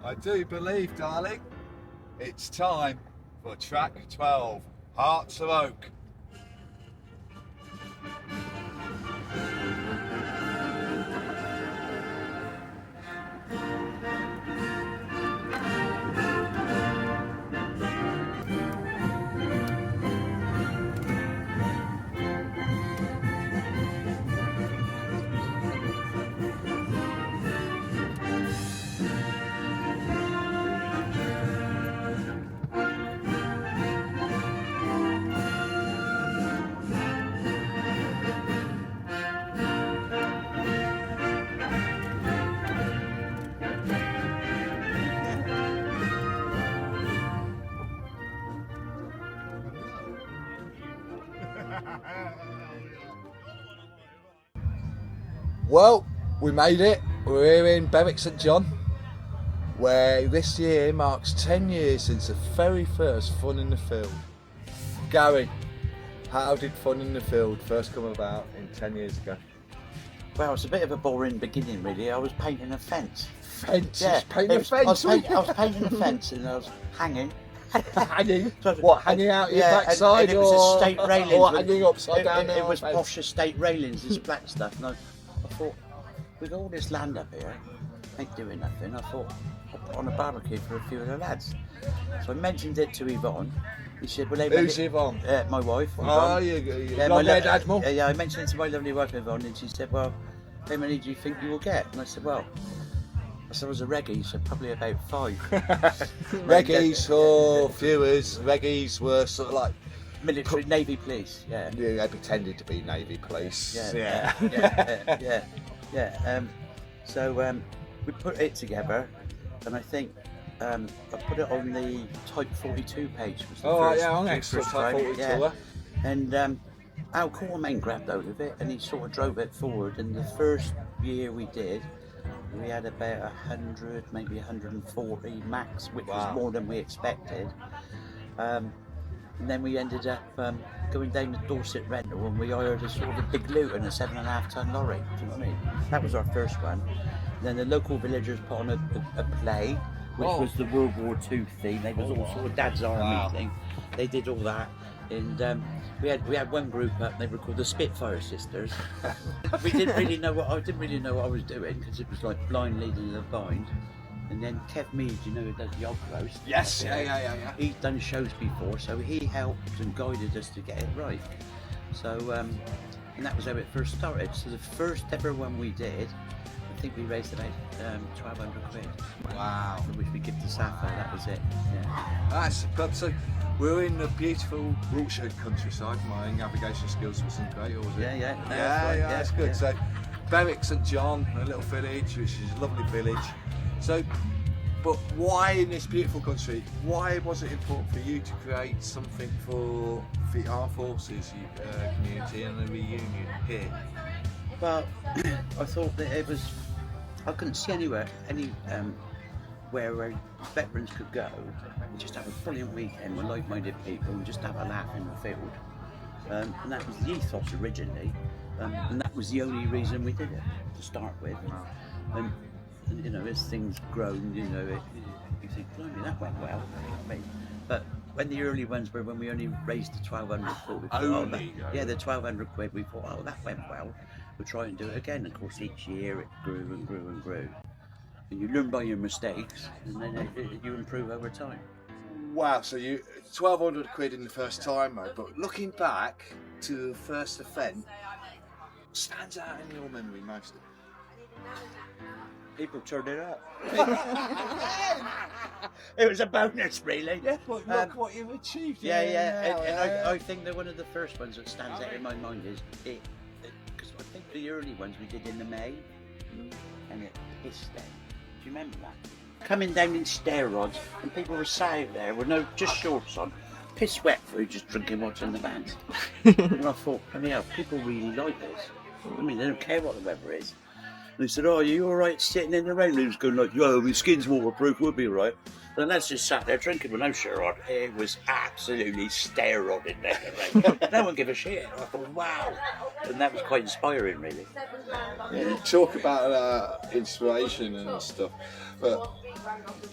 I do believe, darling, it's time for track 12, Hearts of Oak. Well, we made it. We're here in Berwick St John, where this year marks 10 years since the very first Fun in the Field. Cari, how did Fun in the Field first come about in 10 years ago? Well, it's a bit of a boring beginning, really. I was painting a fence. Fence? Yeah, Painting a fence? I was painting a fence and I was hanging. Hanging? What, hanging out your backside? And it was estate railings. Or hanging upside down? It was posh estate railings, this black stuff. And I thought, with all this land up here, ain't doing nothing. I thought, I'll put on a barbecue for a few of the lads. So I mentioned it to Yvonne. He said, well, who's Yvonne? My wife. Oh, yeah, long-haired Admiral? Yeah, I mentioned it to my lovely wife, Yvonne, and she said, well, how many do you think you will get? And I said, well, I was a reggie, so probably about 5. Reggies, for viewers, reggies were sort of like military, Navy police, yeah. Yeah, they pretended to be Navy police. Yeah. So we put it together, and I think I put it on the Type 42 page. On extra Type 42. Yeah. And Al Cormain grabbed out of it, and he sort of drove it forward. And the first year we did, we had about 100, maybe 140 max, which was more than we expected. And then we ended up going down the Dorset rental, and we hired a sort of a big Luton, a 7.5 ton lorry. Do you know what I mean? That was our first one. And then the local villagers put on a play, which was the World War II theme. They was all sort of Dad's Army thing. They did all that, and we had one group up. They were called the Spitfire Sisters. I didn't really know what I was doing, because it was like blind leading the blind. And then Kev Mead, you know, who does the Oppos. Yes, yeah. He's done shows before, so he helped and guided us to get it right. So, and that was how it first started. So the first ever one we did, I think we raised about 1,200 quid. Wow. Which we give to Safa, that was it. Yeah. That's superb. So we're in the beautiful Wiltshire countryside. My navigation skills wasn't great, or was it? Yeah. That's good. Yeah. So Berwick St John, a little village, which is a lovely village. So, but why in this beautiful country, why was it important for you to create something for the armed forces community and a reunion here? Well, I thought that it was, I couldn't see anywhere where veterans could go and just have a brilliant weekend with like-minded people and just have a laugh in the field. And that was the ethos originally, and that was the only reason we did it to start with. And you know, as things grown, you know, you think, blimey, that went well. But when the early ones were, when we only raised the 1,200 quid, we thought, the 1,200 quid, we thought, that went well. We'll try and do it again. Of course, each year it grew and grew and grew. And you learn by your mistakes, and then you improve over time. Wow, so you 1,200 quid in the first time, mate. But looking back to the first event, what stands out in your memory most? People turned it up. It was a bonus, really. Yeah, but look what you've achieved. I think that one of the first ones that stands out in my mind is it, because I think the early ones we did in the May, and it pissed then. Do you remember that? Coming down in stair rods, and people were sat out there with just shorts on, piss wet through, just drinking water in the vans. And I thought, hell, people really like this. I mean, they don't care what the weather is. They said, "Oh, are you all right sitting in the rain?" And he was going like, "Yo, my skin's waterproof, we'll be all right." And the lads just sat there drinking with no shirt on. It was absolutely sterile in there. No one gave a shit. I thought, wow. And that was quite inspiring, really. Yeah, you talk about inspiration and stuff, but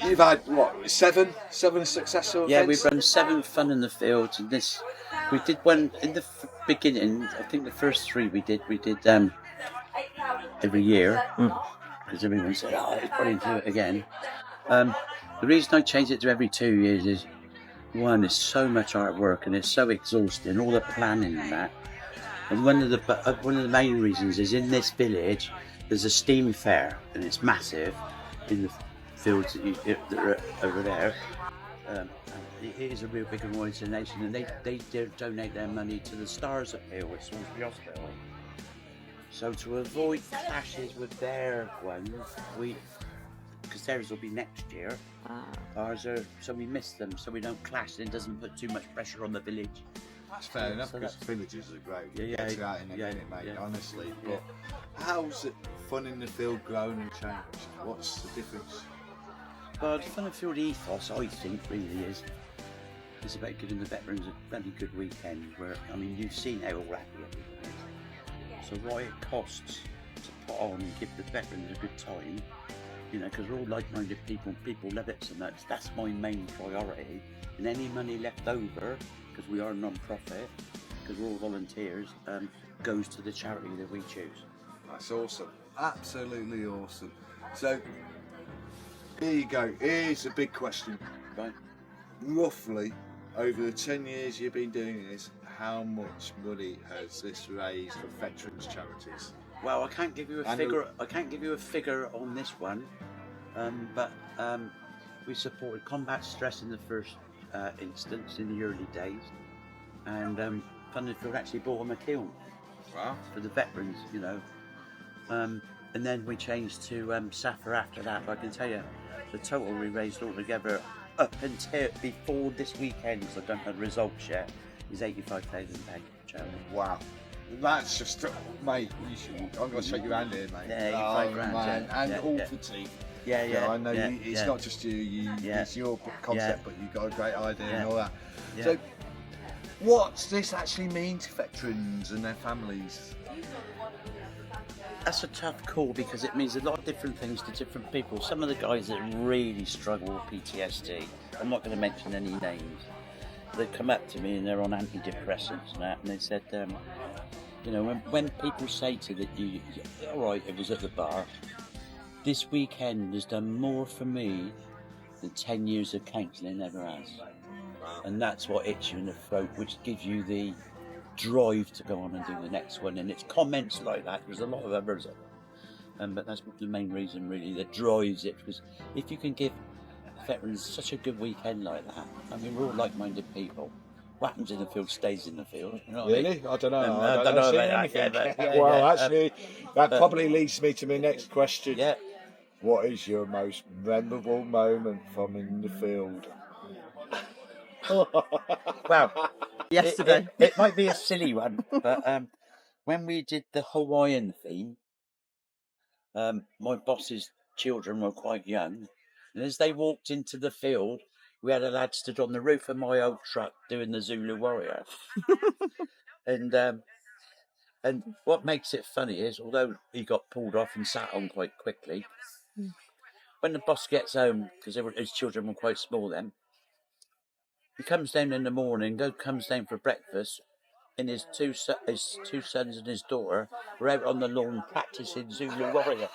you've had what, seven successful Yeah, events? we've run 7 fun in the fields, and this we did one in the beginning. I think the first 3 we did every year because everyone said, "Oh, it's probably do it again." The reason I changed it to every 2 years is, one, it's so much hard work and it's so exhausting, all the planning and that. And one of the main reasons is in this village there's a steam fair and it's massive in the fields that are over there. It is a real big organisation, and they donate their money to the Stars Appeal at Salisbury Hospital. So to avoid clashes with their ones, because theirs will be next year, ours are, so we miss them, so we don't clash and it doesn't put too much pressure on the village. That's fair enough, because villages are great. Yeah, Get you out in a minute, mate, honestly. But how's it fun in the field grown and changed? What's the difference? Well, the fun and field ethos, I think, really is about giving the veterans a very good weekend. Where, I mean, you've seen how all happy everyone is. So what it costs to put on and give the veterans a good time, you know, because we're all like-minded people love it so much. That's my main priority. And any money left over, because we are a non-profit, because we're all volunteers, goes to the charity that we choose. That's awesome. Absolutely awesome. So, here you go. Here's a big question. Right. Roughly, over the 10 years you've been doing this, how much money has this raised for veterans charities? Well, I can't give you a figure. I can't give you a figure on this one, but we supported combat stress in the first instance in the early days, and Fun and Field actually bought them a kiln. Wow. For the veterans, you know. And then we changed to SAFA after that. But I can tell you, the total we raised altogether up until before this weekend, so I don't have the results yet, is £85,000. Wow. That's just, mate, I'm going to shake your hand here, mate. Yeah, 85 grand, man. yeah. And Yeah, all yeah. for team. Yeah, You know, I know it's not just it's your concept, but you've got a great idea and all that. Yeah. So, what's this actually mean to veterans and their families? That's a tough call because it means a lot of different things to different people. Some of the guys that really struggle with PTSD, I'm not going to mention any names, they come up to me and they're on antidepressants and that, and they said, you know, when people say to you, all right, it was at the bar, this weekend has done more for me than 10 years of counselling ever has. And that's what hits you in the throat, which gives you the drive to go on and do the next one. And it's comments like that, there's a lot of others, but that's the main reason really that drives it, because if you can give veterans such a good weekend like that, I mean, we're all like-minded people. What happens in the field stays in the field. You know what I mean? I don't know. I don't know about that. Actually, that probably leads me to my next question. Yeah. What is your most memorable moment from in the field? Well, Yesterday. it might be a silly one, but when we did the Hawaiian theme, my boss's children were quite young, and as they walked into the field, we had a lad stood on the roof of my old truck doing the Zulu Warrior. And what makes it funny is, although he got pulled off and sat on quite quickly, when the boss gets home, because his children were quite small then, he comes down in the morning, comes down for breakfast, and his two sons and his daughter were out on the lawn practising Zulu Warrior.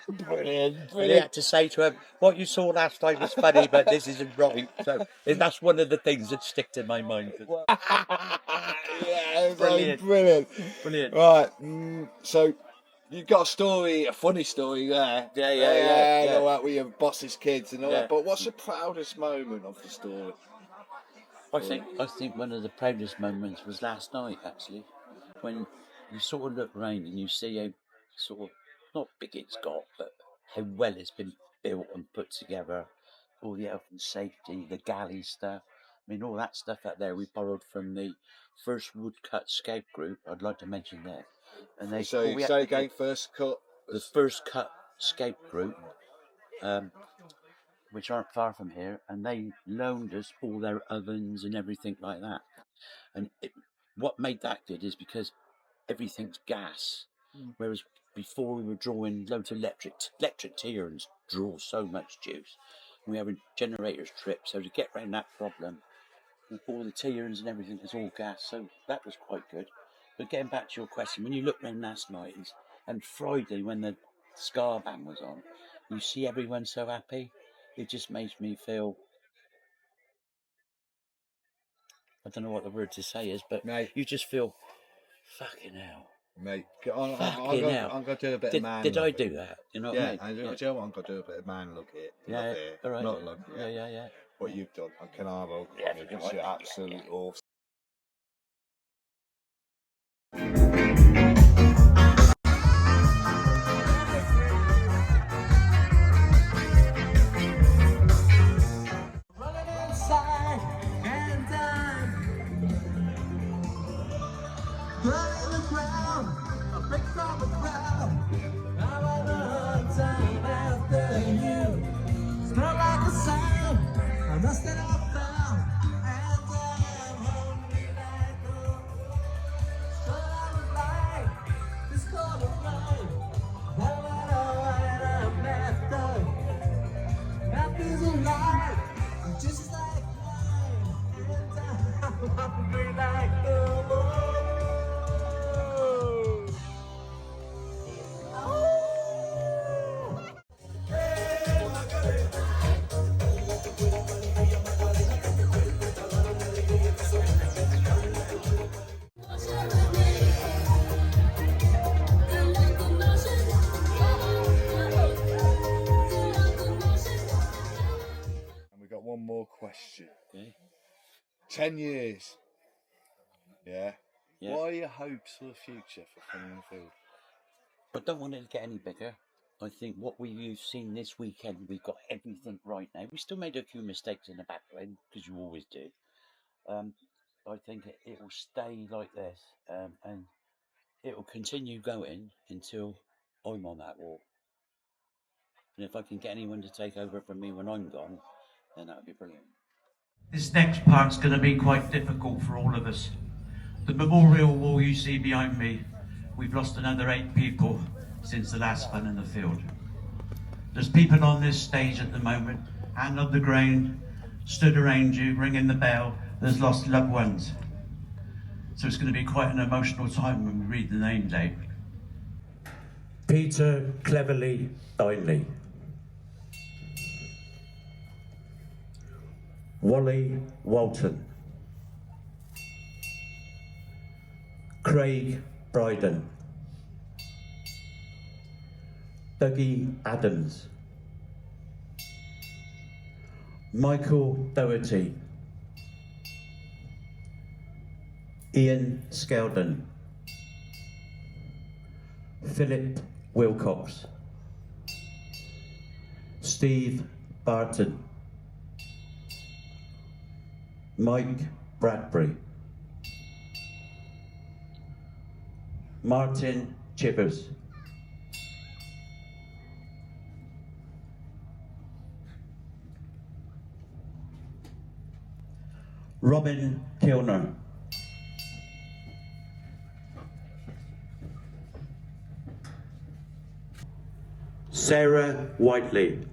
Brilliant. And he had to say to him, what you saw last time was funny, but this isn't right. So that's one of the things that stick to my mind. Yeah, Brilliant. Brilliant. Right, so you've got a funny story there. Yeah. All that with your boss's kids and all that. But what's the proudest moment of the story? I think one of the proudest moments was last night, actually, when you sort of look round and you see how sort of, not big it's got, but how well it's been built and put together, all the health and safety, the galley stuff. I mean, all that stuff out there we borrowed from the first woodcut scout group. I'd like to mention that. And they So say again, first cut. the first cut scout group, which aren't far from here, and they loaned us all their ovens and everything like that. And what made that good is because everything's gas, whereas before we were drawing loads of electric tierns draw so much juice. And we have a generators trip, so to get around that problem, all the tierns and everything is all gas, so that was quite good. But getting back to your question, when you look round last night and Friday when the Scar band was on, you see everyone so happy. It just makes me feel, I don't know what the word to say is, but Mate. you just feel, fucking hell. Mate, Fucking hell. I'm going to do a bit of man. Did I do that? You know what I mean? Do you know what? I'm going to do a bit of man look here. Yeah, Look here. all right. Not look here. Yeah. What you've done on Canaro, Yeah, because you're absolutely awesome. One more question. Okay. 10 years. Yeah. Yeah. What are your hopes for the future for Fun in the Field? But don't want it to get any bigger. I think what we've seen this weekend, we've got everything right now. We still made a few mistakes in the back end, because you always do. I think it will stay like this, and it will continue going until I'm on that wall. And if I can get anyone to take over from me when I'm gone, then that would be brilliant. This next part's going to be quite difficult for all of us. The memorial wall you see behind me, we've lost another 8 people since the last Fun in the Field. There's people on this stage at the moment and on the ground, stood around you, ringing the bell, that's lost loved ones. So it's going to be quite an emotional time when we read the names out. Peter Cleverly Dinley. Wally Walton. Craig Bryden. Dougie Adams. Michael Doherty. Ian Skeldon. Philip Wilcox. Steve Barton. Mike Bradbury. Martin Chivers. Robin Kilner. Sarah Whiteley.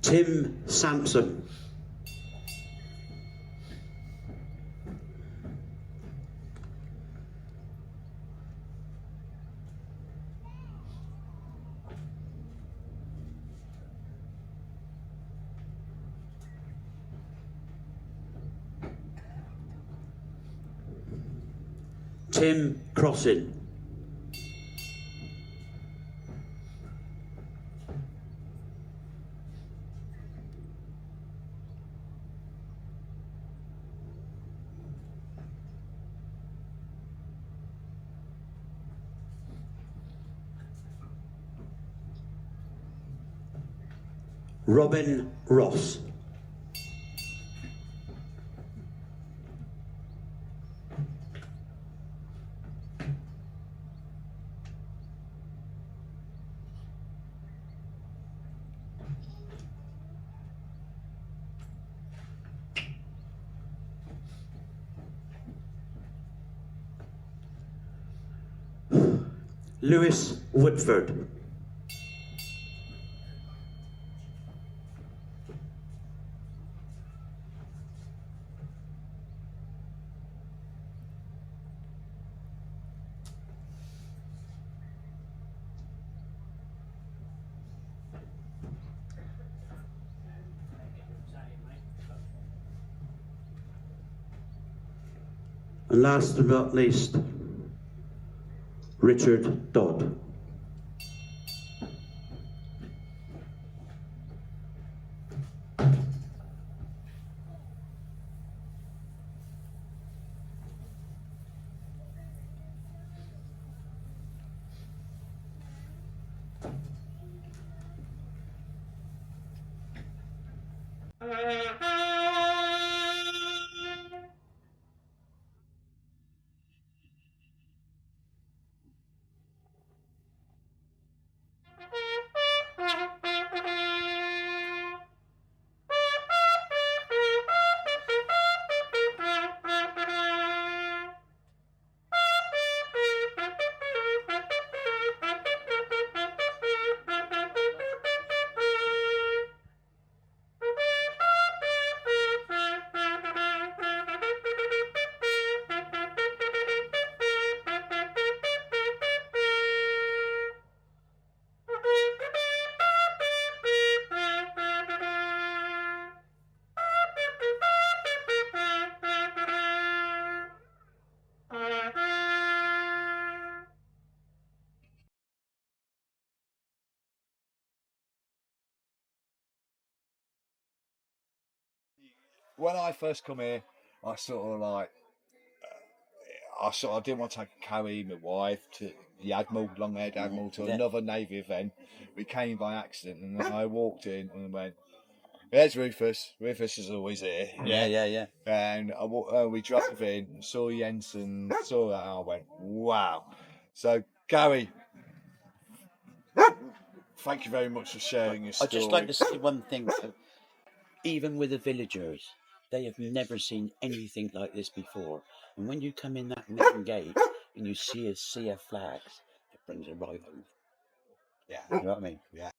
Tim Sampson. Tim Crossin. Robin Ross. Lewis Woodford. And last but not least, Richard Dodd. When I first come here, I sort of like, I didn't want to take Cari, my wife, to the Admiral, long-haired Admiral, to another Navy event. We came by accident, and then I walked in and went, "There's Rufus. Rufus is always here." Yeah. And we drove in, saw Jensen, saw that, and I went, "Wow!" So, Cari, thank you very much for sharing your story. I'd just like to say one thing. Even with the villagers, they have never seen anything like this before. And when you come in that main gate and you see a sea of flags, it brings it right home. Yeah. You know what I mean? Yeah.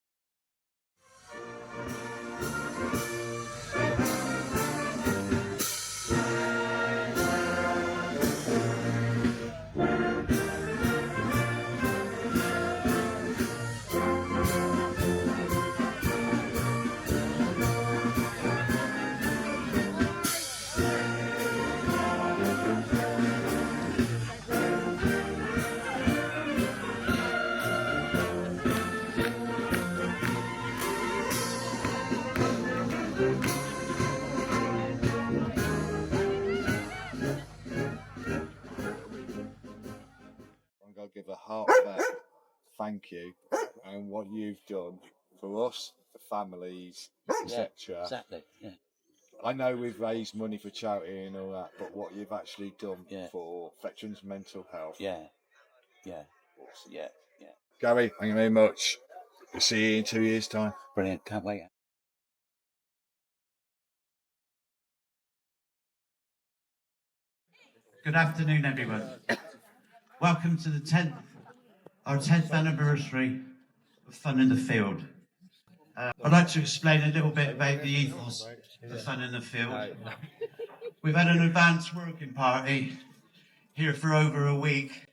I'll give a heartfelt thank you and what you've done for us, the families, etc. Yeah, exactly. Yeah. I know we've raised money for charity and all that, but what you've actually done for veterans' mental health. Yeah. Awesome. Yeah. Cari, thank you very much. We'll see you in 2 years' time. Brilliant. Can't wait. Good afternoon, everyone. Welcome to our 10th anniversary of Fun in the Field. I'd like to explain a little bit about the ethos of Fun in the Field. We've had an advanced working party here for over a week,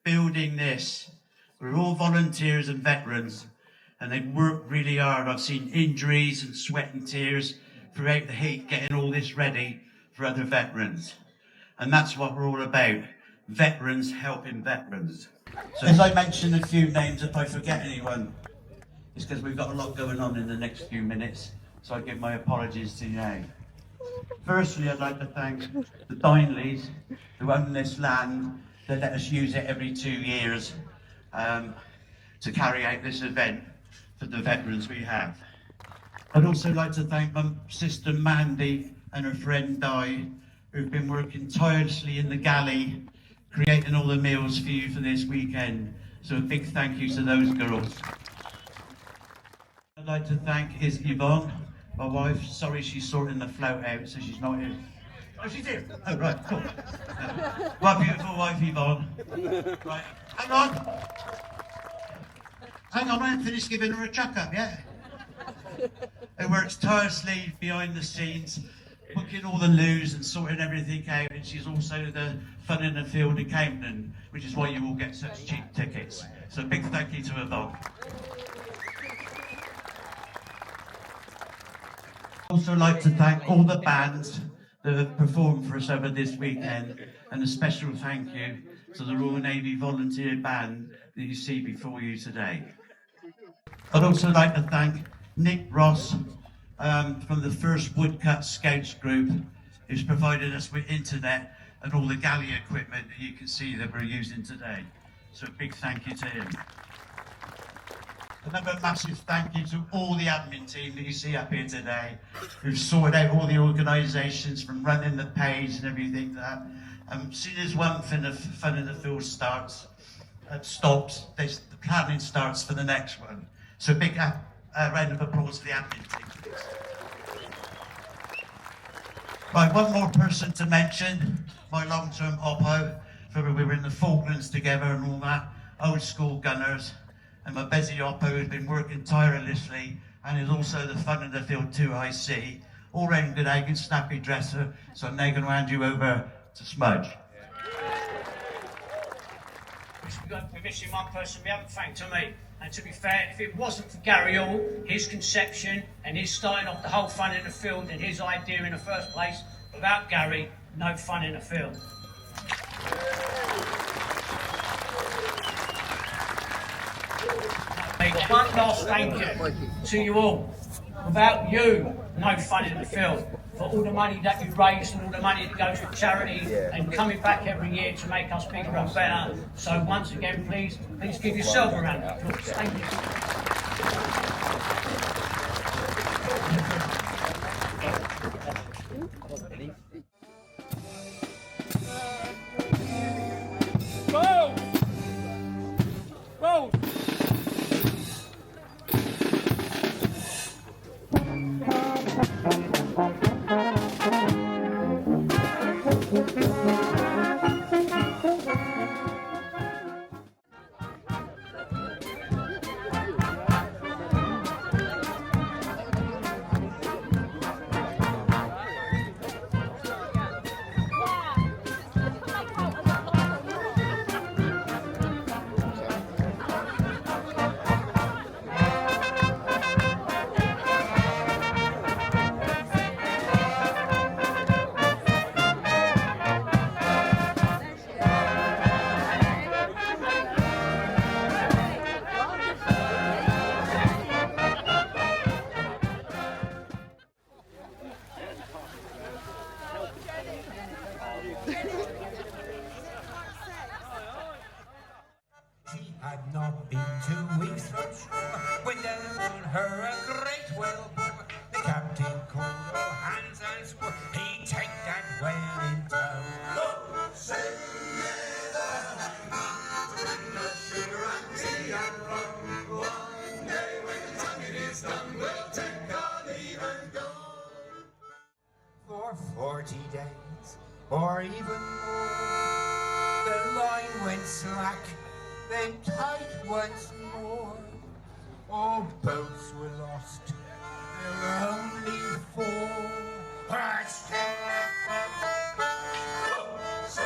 building this. We're all volunteers and veterans, and they've worked really hard. I've seen injuries and sweat and tears throughout the heat, getting all this ready for other veterans. And that's what we're all about, veterans helping veterans. So as I mention a few names, if I forget anyone, it's because we've got a lot going on in the next few minutes, so I give my apologies to you now. Firstly, I'd like to thank the Dynleys who own this land. They let us use it every 2 years to carry out this event for the veterans we have. I'd also like to thank my sister Mandy and her friend Di, who've been working tirelessly in the galley, creating all the meals for you for this weekend. So a big thank you to those girls. I'd like to thank Yvonne, my wife. Sorry, she's sorting the float out, so she's not here. Oh, she's here. Oh, right, cool. My beautiful wife, Yvonne. Right, hang on. Hang on, I haven't finished giving her a chuck up yet. Who works tirelessly behind the scenes, booking all the loos and sorting everything out, and she's also the Fun in the Field accountant, which is why you all get such cheap tickets. So a big thank you to Yvonne. I'd also like to thank all the bands that have performed for us over this weekend, and a special thank you to the Royal Navy Volunteer Band that you see before you today. I'd also like to thank Nick Ross from the First Woodcut Scouts group, who's provided us with internet and all the galley equipment that you can see that we're using today. So a big thank you to him. Another massive thank you to all the admin team that you see up here today, who've sorted out all the organisations from running the page and everything like that. As soon as one thing of Fun in the Field stops, the planning starts for the next one. So a big round of applause for the admin team, please. Right, one more person to mention, my long-term oppo, we were in the Falklands together and all that, old school gunners, and my busy oppo who's been working tirelessly and is also the Fun in the Field 2IC, all round good egg and snappy dresser, so I'm now going to hand you over to Smudge. We're missing one person we haven't thanked to me. And to be fair, if it wasn't for Gary Hall, his conception and his starting off the whole Fun in the Field and his idea in the first place, without Gary, no Fun in the Field. One last thank you to you all. Without you, no Fun in the Field. For all the money that you raise and all the money that goes to charity and coming back every year to make us bigger and better. So once again, please give yourself a round of applause. Thank you. Whoa! Whoa! Had not been 2 weeks from shore when down her a great whale bore. The captain called all hands and swore he'd take that whale in tow. Go, sing me the hangman to bring us sugar and tea and rum. One day when the tonguing is done, we'll take our leave and go. For 40 days, or even more, the line went slack, then tight once more. All boats were lost, there were only 4. So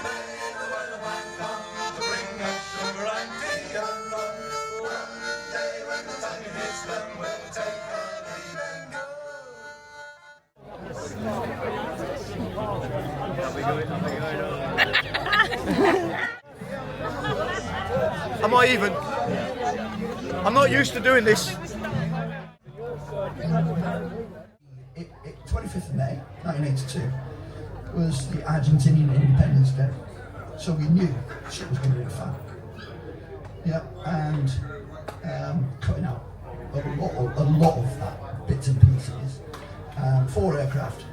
may the weatherman come to bring us sugar and tea and rum. One day when the tonguing is done, we'll take our leave and go. Am I even? I'm not used to doing this. 25th of May 1982 was the Argentinian Independence Day, so we knew shit was going to be fun. Yeah, and cutting out a lot of that bits and pieces. 4 aircraft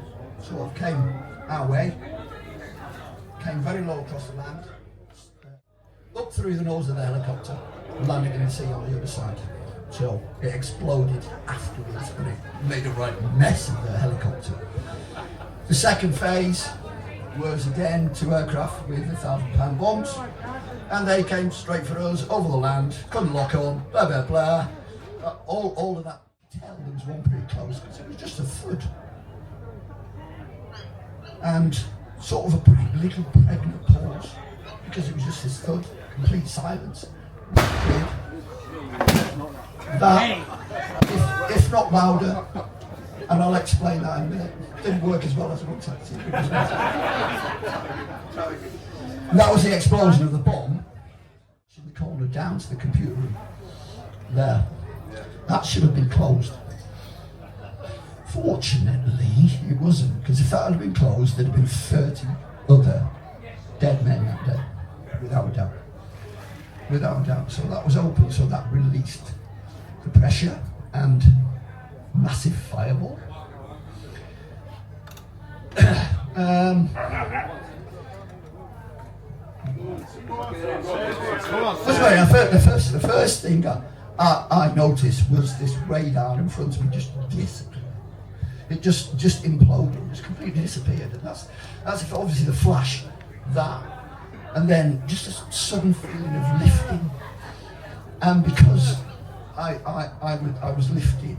sort of came our way, came very low across the land, up through the nose of the helicopter, landing in the sea on the other side. So it exploded afterwards, but it made a right mess of the helicopter. The second phase was again 2 aircraft with 1,000-pound bombs, and they came straight for us over the land, couldn't lock on, blah blah blah. All of that. Tell there was one pretty close because it was just a thud, and sort of a little pregnant pause because it was just this thud, complete silence. That, if not louder, and I'll explain that in a minute, didn't work as well as I wanted it to. And that was the explosion of the bomb in the corner down to the computer room there. That should have been closed. Fortunately, it wasn't, because if that had been closed, there'd have been 30 other dead men that day, without a doubt. Without a doubt. So that was open, so that released the pressure and massive fireball. The first thing I noticed was this radar in front of me just disappeared. It just imploded, just completely disappeared, and that's if obviously the flash, that, and then just a sudden feeling of lifting, and because I was lifted.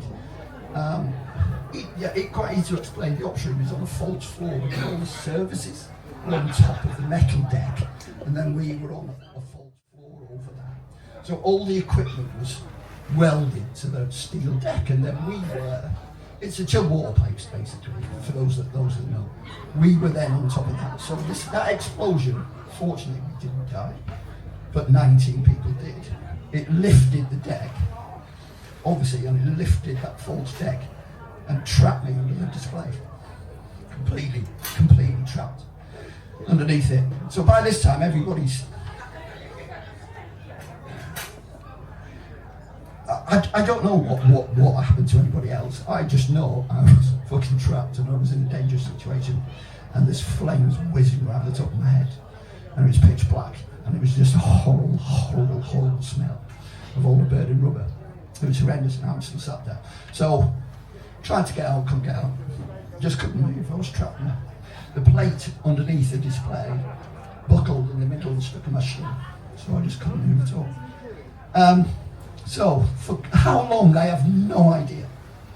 It's quite easy to explain. The ops room is on a false floor with all the services on top of the metal deck, and then we were on a false floor over that. So all the equipment was welded to the steel deck, and then we were. It's a chilled water pipes, basically, for those that know. We were then on top of that. So that explosion, fortunately, we didn't die, but 19 people did. It lifted the deck, obviously, and it lifted that false deck and trapped me under the display. Completely trapped underneath it. So by this time, everybody's... I don't know what happened to anybody else. I just know I was fucking trapped and I was in a dangerous situation, and there's flames whizzing around the top of my head, and it was pitch black, and it was just a horrible smell of all the burning rubber. It was horrendous, and I was still sat there. So, tried to get out, couldn't get out. Just couldn't move, I was trapped there. The plate underneath the display buckled in the middle and stuck in my shin, so I just couldn't move at all. So, for how long, I have no idea.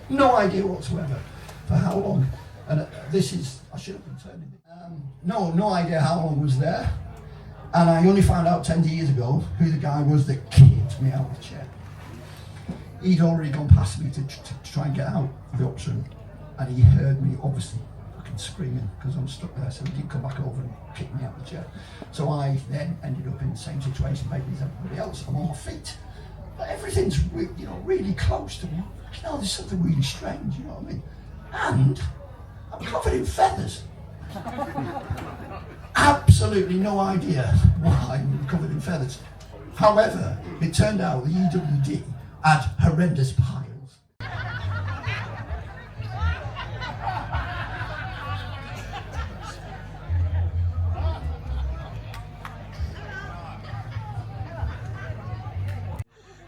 No idea whatsoever. For how long. And this is, I should have been turning it. No idea how long I was there. And I only found out 10 years ago who the guy was that kicked me out of the chair. He'd already gone past me to try and get out of the option. And he heard me, obviously, fucking screaming because I'm stuck there. So he did come back over and kick me out of the chair. So I then ended up in the same situation maybe as everybody else. I'm on my feet. But everything's really close to me. There's something really strange, you know what I mean? And I'm covered in feathers. Absolutely no idea why I'm covered in feathers. However, it turned out the EWD had horrendous piles.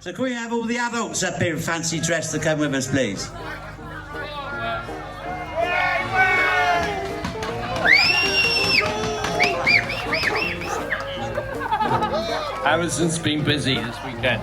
So can we have all the adults up here in fancy dress to come with us, please? Harrison's been busy this weekend.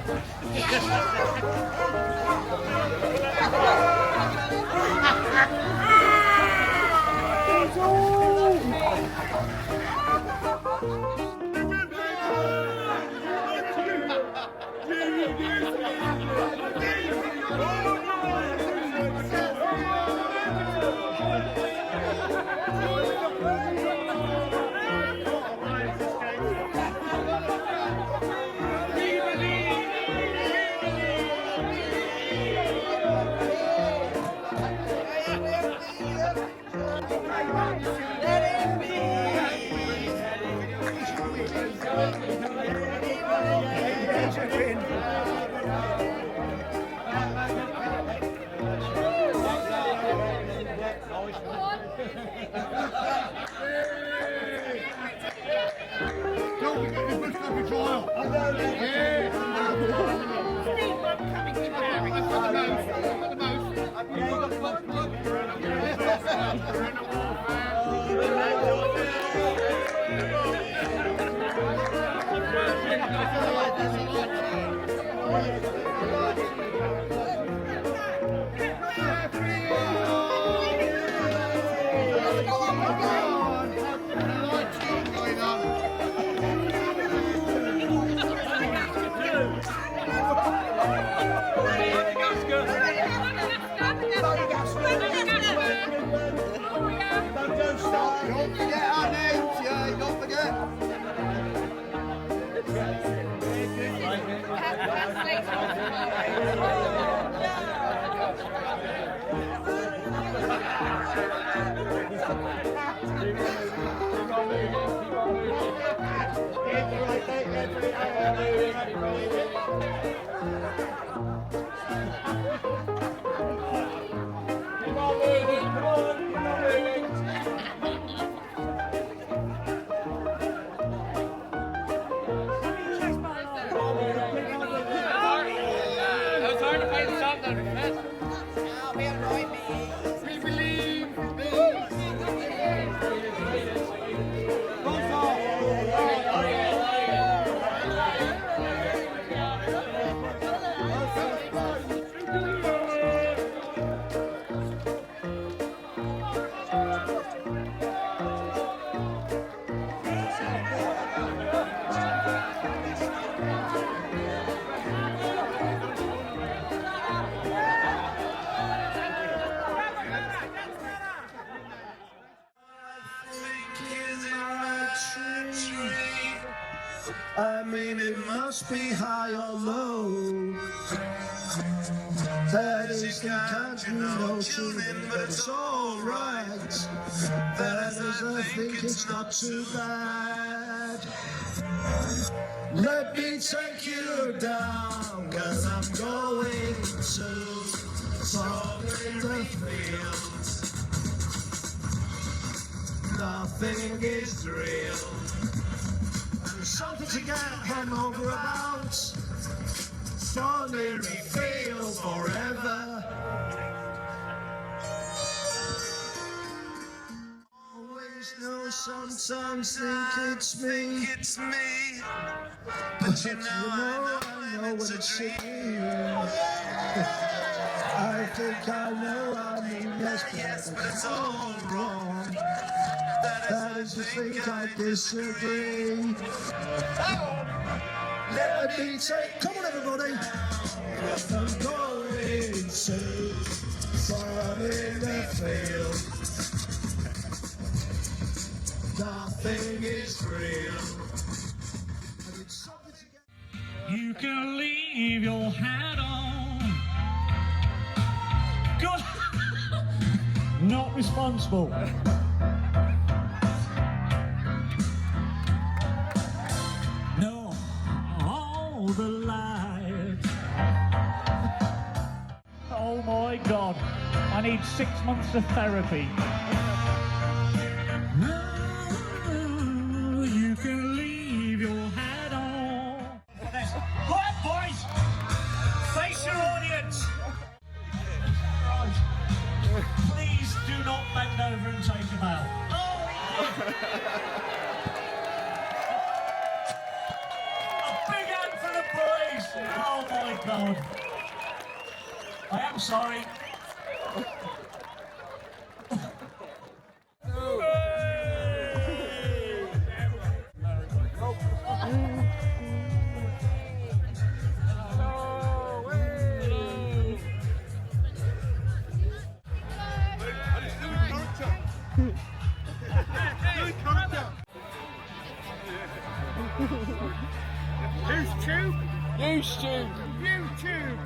Don't stop. Don't forget our names, yeah, don't forget. I mean, it must be high or low. That is the country no tuning, but it's alright. That is, I think it's not too bad. Let me take you down, cause I'm going to talk in the field. Nothing is real. Something to get hung over about. Funny feel forever. Always know, sometimes think it's me. But you know I know what it's you. I think I know I mean yes, but it's all wrong. That is to think I disagree. Let me take, come on everybody. I'm going to far in the field. Nothing is real. You can leave your hat on. Good. Not responsible. The light. Oh my God, I need 6 months of therapy. No, you can leave your hat on. Quiet, boys! Face your audience! Please do not bend over and take him out. Oh. Oh my God! I am sorry.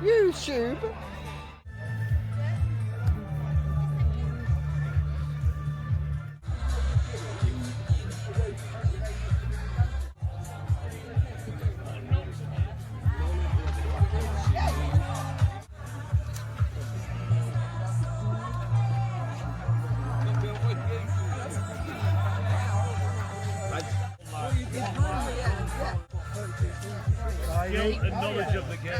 YouTube. Skill and knowledge of the game.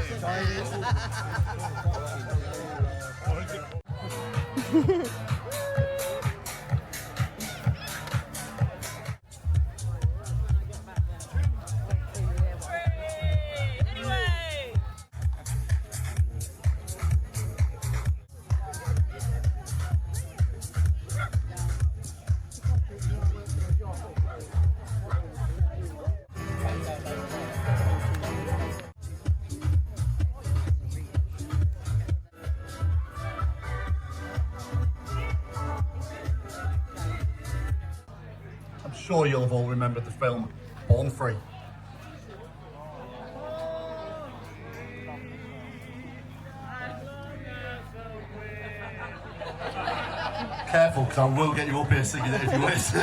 sure you'll have all remembered the film Born Free. Careful, because I will get you up here singing it if you wish.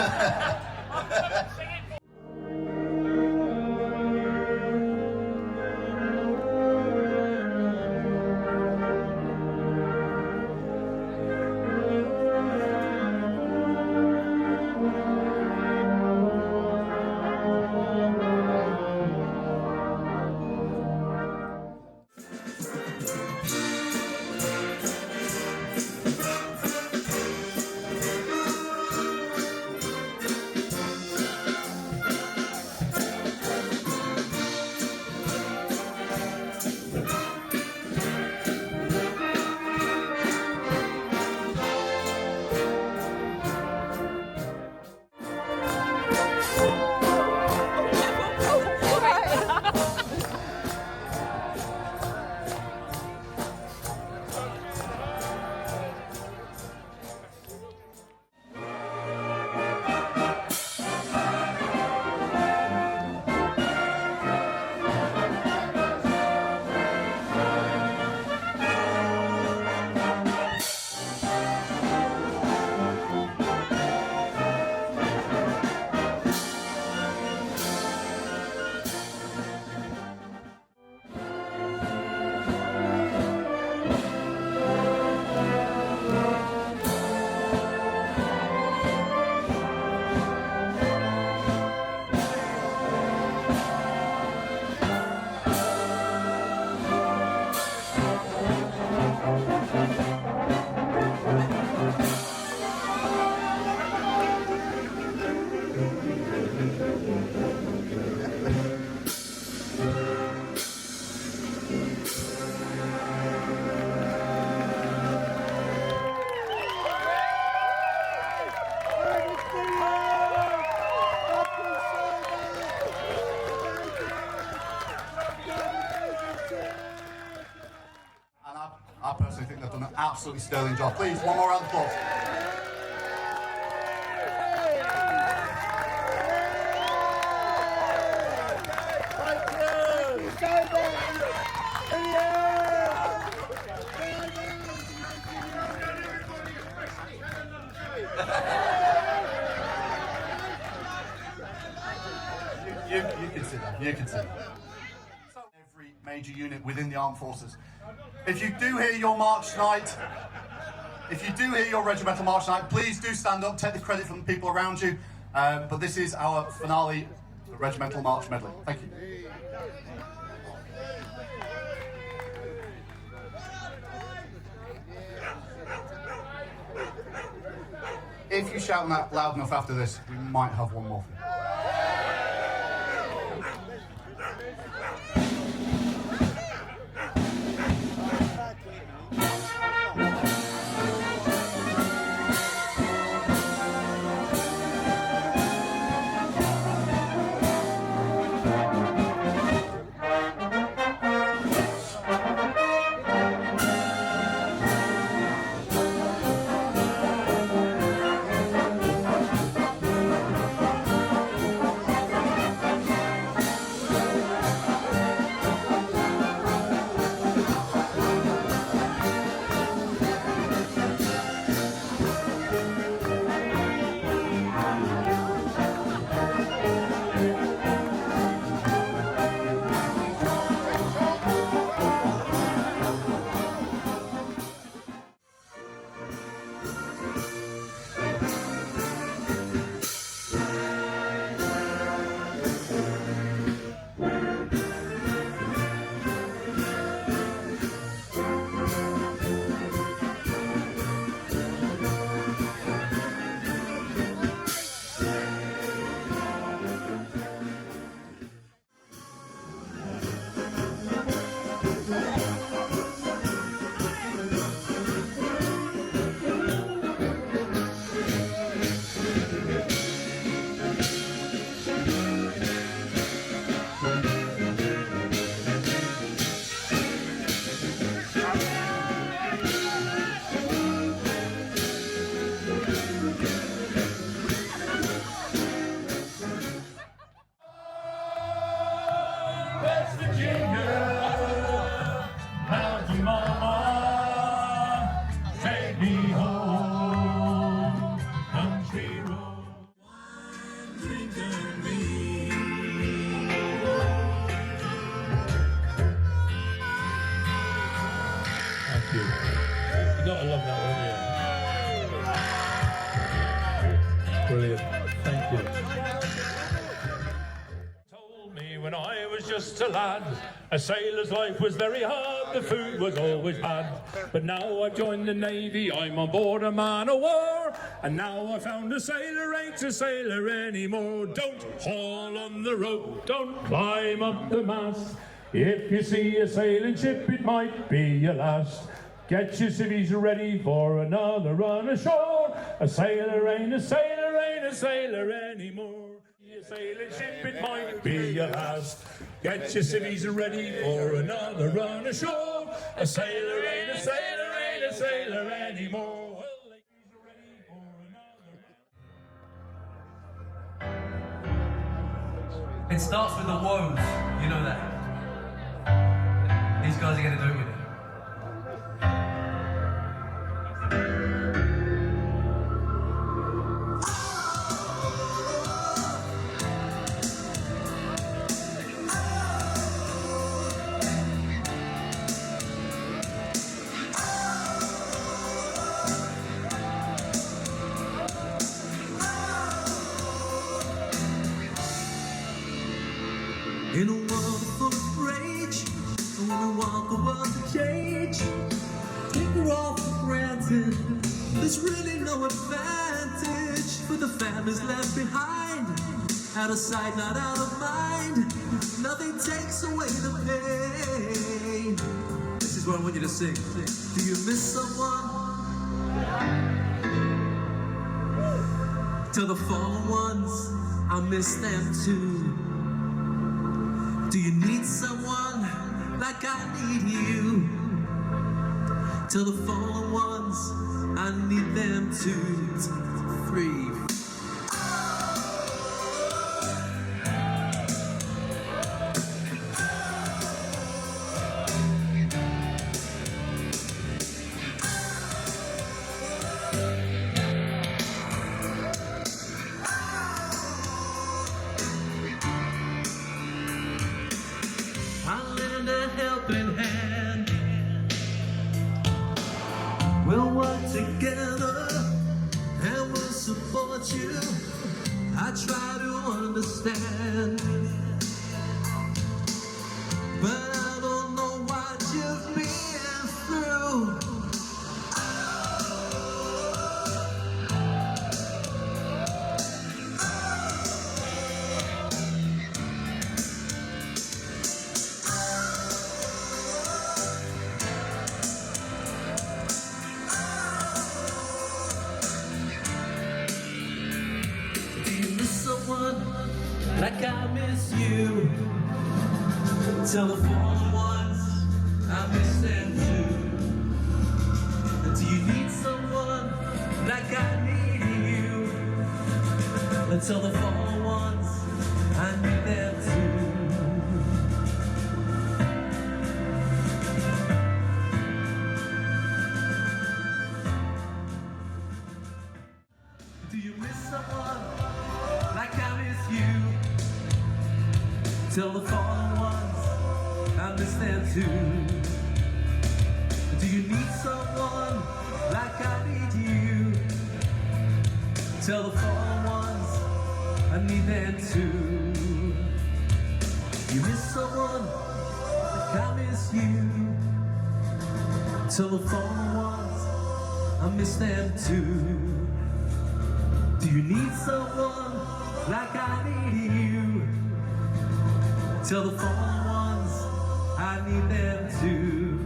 I personally think they've done an absolutely sterling job. Please, one more round of applause. You can sit down. You can sit down. Every major unit within the armed forces. If you do hear your march tonight, if you do hear your regimental march tonight, please do stand up, take the credit from the people around you. But this is our finale regimental march medley. Thank you. If you shout that loud enough after this, we might have one more for you. Brilliant. Thank you. Told me when I was just a lad, a sailor's life was very hard, the food was always bad. But now I've joined the Navy, I'm on board a man of war, and now I found a sailor ain't a sailor anymore. Don't haul on the rope, don't climb up the mast. If you see a sailing ship, it might be your last. Get your civvies ready for another run ashore. A sailor ain't a sailor, ain't a sailor anymore. A sailing ship, it might be your last. Get your civvies ready for another run ashore. A sailor ain't a sailor, ain't a sailor anymore. Well, ladies are ready for another. It starts with the woes, you know that. These guys are going to do it with it. In a world full of rage, and we want the world to change. Take her all for granted. There's really no advantage for the families left behind. Out of sight, not out of mind. Nothing takes away the pain. This is what I want you to sing. Do you miss someone? Tell the fallen ones I miss them too. Do you need someone like I need you? Tell the fallen ones I need them too. Free. Helping hand. We'll work together and we'll support you. I try to understand, but I don't know what you've been through. Like I miss you. Tell the fallen ones I miss them too. Do you need someone like I need you? Tell the fallen ones I need them too. Do you miss someone like I miss you? Tell the fallen ones I miss them too. Do you need someone like I need you? Tell the fallen ones I need them too. You miss someone like I miss you. Tell the fallen ones I miss them too. Do you need someone like I need you? Tell the fallen ones I need them too.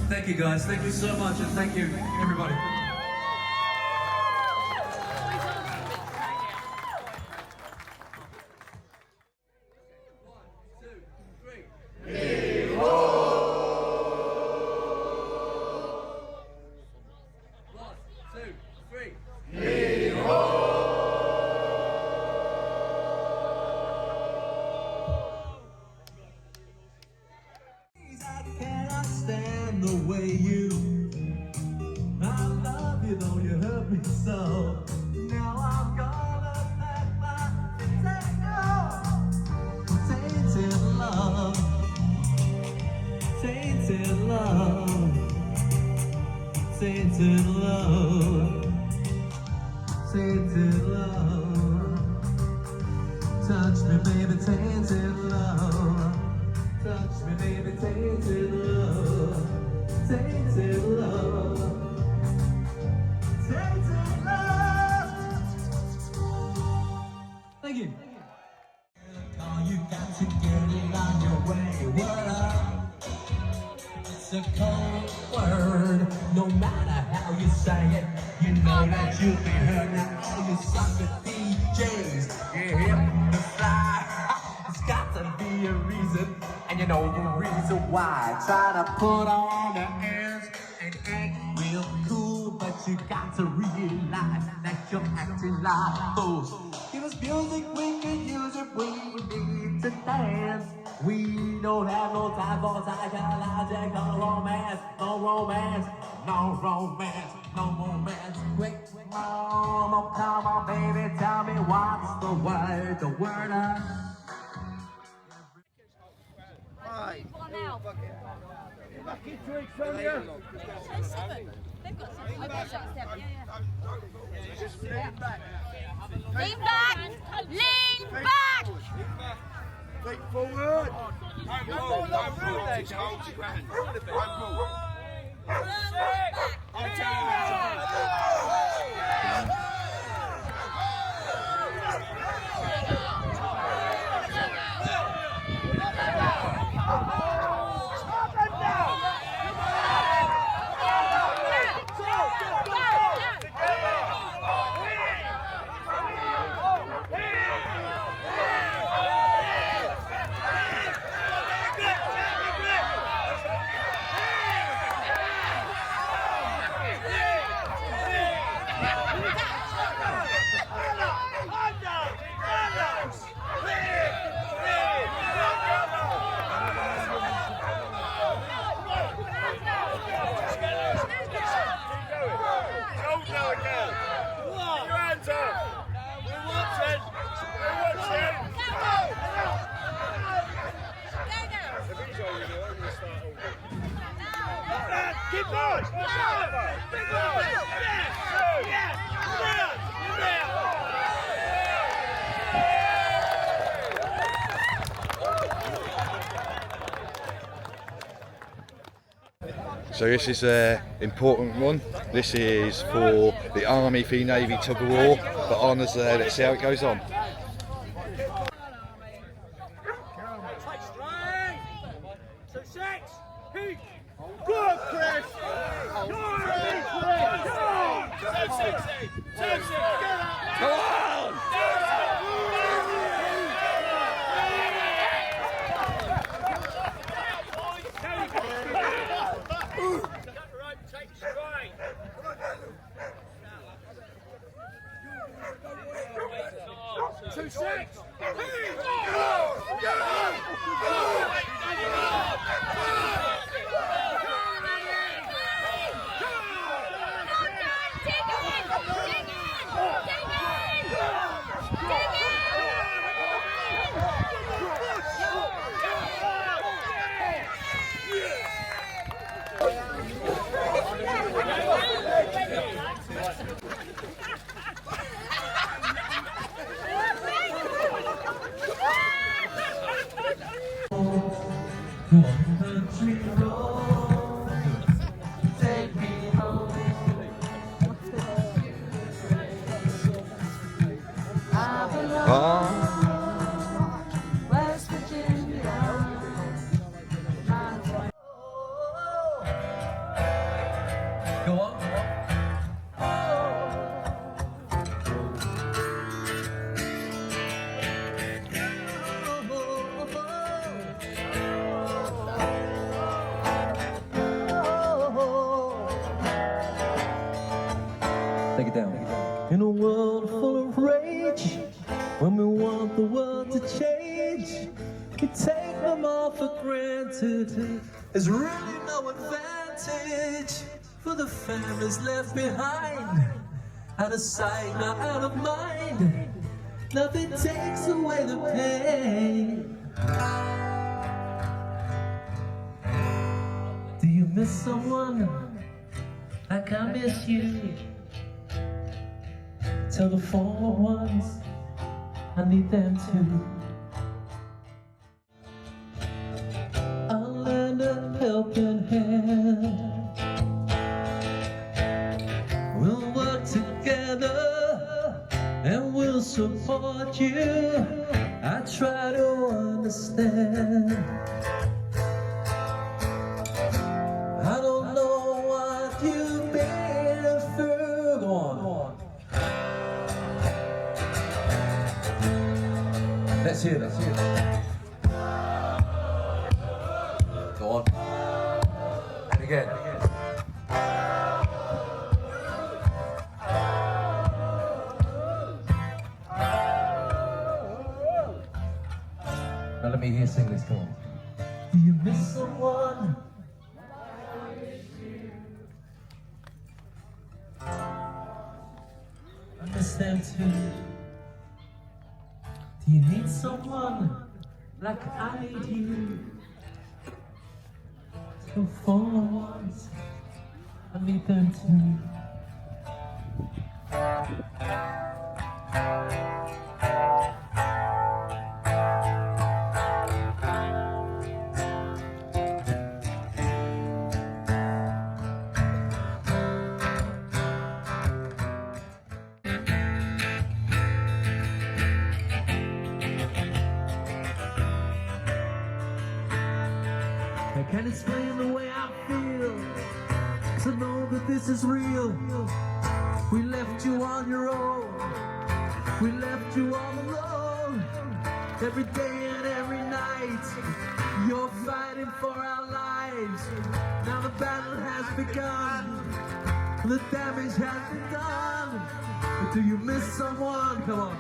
Thank you guys, thank you so much, and thank you everybody. The way you, I love you though you hurt me so. Now I'm gonna pack my tainted love, tainted love, say it to the Lord. Say it to the Lord. Touch me, baby, take it to the Lord. Touch me, baby, take it to the Lord. Take it to the Lord. Take it to the Lord. Thank you. All you got to get it on your way. What up? It's a cold word. No matter how you say it, you know that you'll be heard. Now all you sucker DJs, you're here to fly. It's got to be a reason, and you know the reason why. Try to put on the airs and act real cool, but you got to realize that you're acting like fools. Give us music, we can use it, we need to dance. We don't have no time for psychological romance. No romance, no romance, no romance. Quick, mama, come on, baby, tell me what's the word, the word of. Right. Back into it, Sonia. They've got 7. I've got 7, yeah. Lean back! Lean back! Feet forward! Keep going! So this is an important one. This is for the Army v Navy tug of war, but honours there. Let's see how it goes on. Good, Chris! Come on! Go on. Take it down. In a world full of rage, when we want the world to change, we take them all for granted. There's really no advantage for the families left behind. Out of sight, not out of mind. Nothing takes away the pain. Do you miss someone? like I miss you. Tell the former ones I need them too. I'll lend a helping hand. We'll work together and we'll support you. I try to understand. I don't know what you've been through. Go on. Let's hear that. Go on. And again. Now let me hear you sing this, come on. Do you miss someone? I miss them too. Do you need someone like I need you? So for once, I need them too. I can't explain the way I feel, 'cause I know that this is real. We left you on your own, we left you all alone. Every day and every night, you're fighting for our lives. Now the battle has begun, the damage has been done. But do you miss someone? Come on.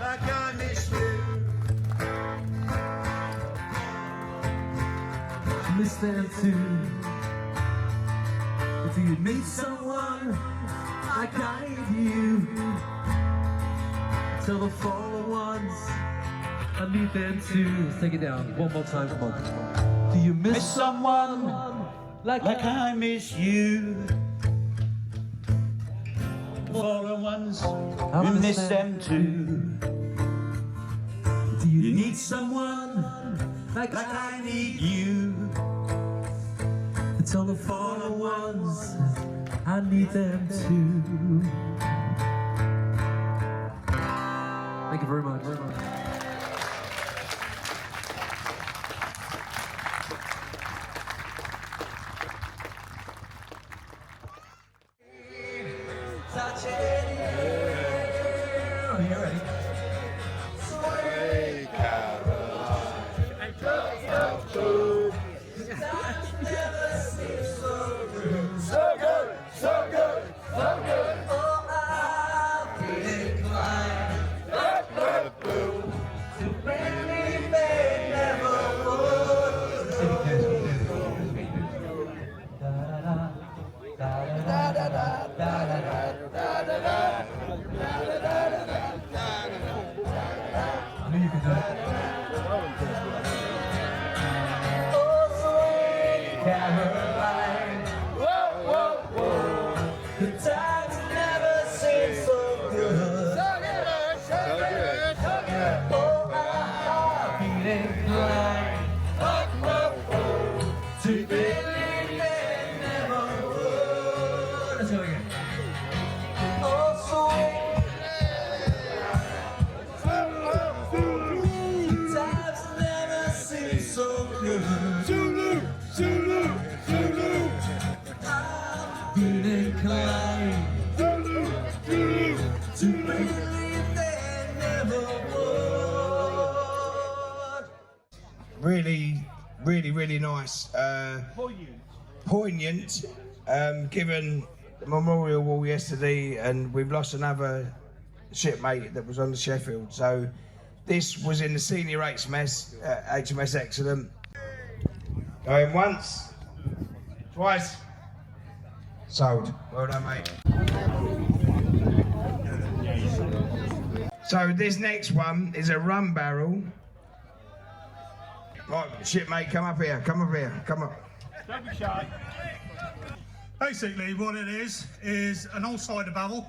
Like I miss you. Miss them too. Do you need someone like I need you? Tell the fallen ones I need them too. Let's take it down one more time. Come on. Do you miss someone like I miss you? The fallen ones, you miss them too. Do you need someone like I need you? Tell the fallen ones I need them too. Thank you very much. Touch it. Are you ready? Hey, so good, so good, so good. Oh, I'll be inclined to believe they never would. I knew you could do it. Oh, sweet Caroline. The times never seem so good. So good, so good, so good. Oh, I'll be inclined to believe they never would. Let's go again. Oh, sweet. The times never seem so good. Zulu, Zulu, Zulu. Inclined to believe they never would. Really nice. Poignant. Given the memorial wall yesterday, and we've lost another shipmate that was on the Sheffield. So this was in the senior HMS, HMS Excellent. Going once, twice. Sold. Well done, mate. So this next one is a rum barrel. Right, shipmate, come up here, come up here, come up. Don't be shy. Basically what it is an old cider barrel.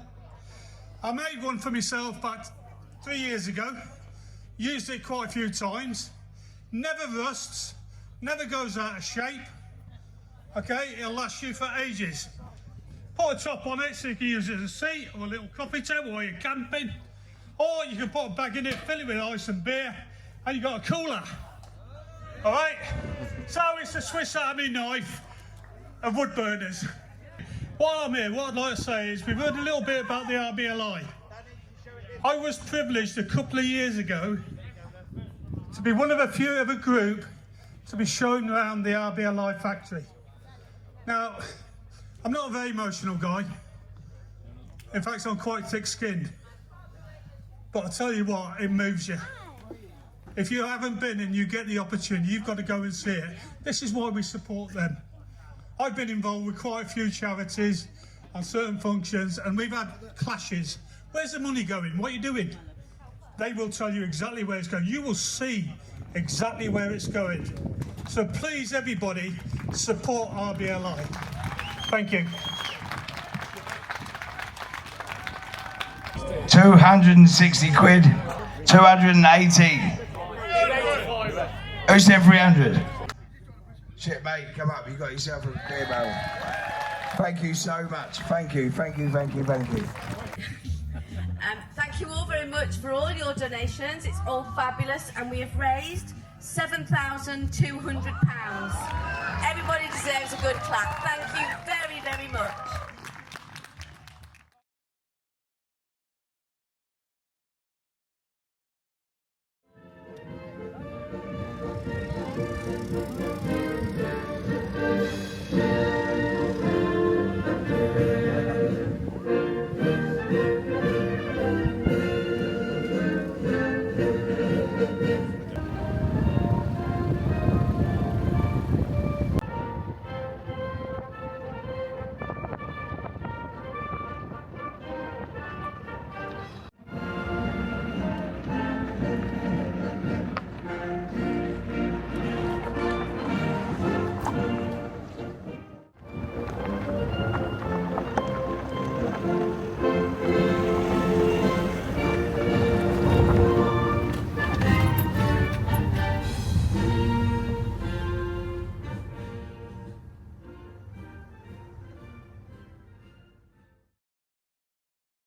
I made one for myself about 3 years ago. Used it quite a few times. Never rusts, never goes out of shape. Okay, it'll last you for ages. Put a top on it so you can use it as a seat or a little coffee table while you're camping. Or you can put a bag in it, fill it with ice and beer, and you've got a cooler. All right? So it's a Swiss Army knife of wood burners. While I'm here, what I'd like to say is we've heard a little bit about the RBLI. I was privileged a couple of years ago to be one of a few of a group to be shown around the RBLI factory. Now, I'm not a very emotional guy. In fact, I'm quite thick-skinned. But I tell you what, it moves you. If you haven't been and you get the opportunity, you've got to go and see it. This is why we support them. I've been involved with quite a few charities on certain functions, and we've had clashes. Where's the money going? What are you doing? They will tell you exactly where it's going. You will see exactly where it's going. So please, everybody, support RBLI. Thank you. 260 quid, 280. Who said 300? Shit, mate, come up. You got yourself a beer barrel. Thank you so much. Thank you, thank you, thank you, thank you. Thank you all very much for all your donations. It's all fabulous, and we have raised £7,200. Everybody deserves a good clap. Thank you very, very much.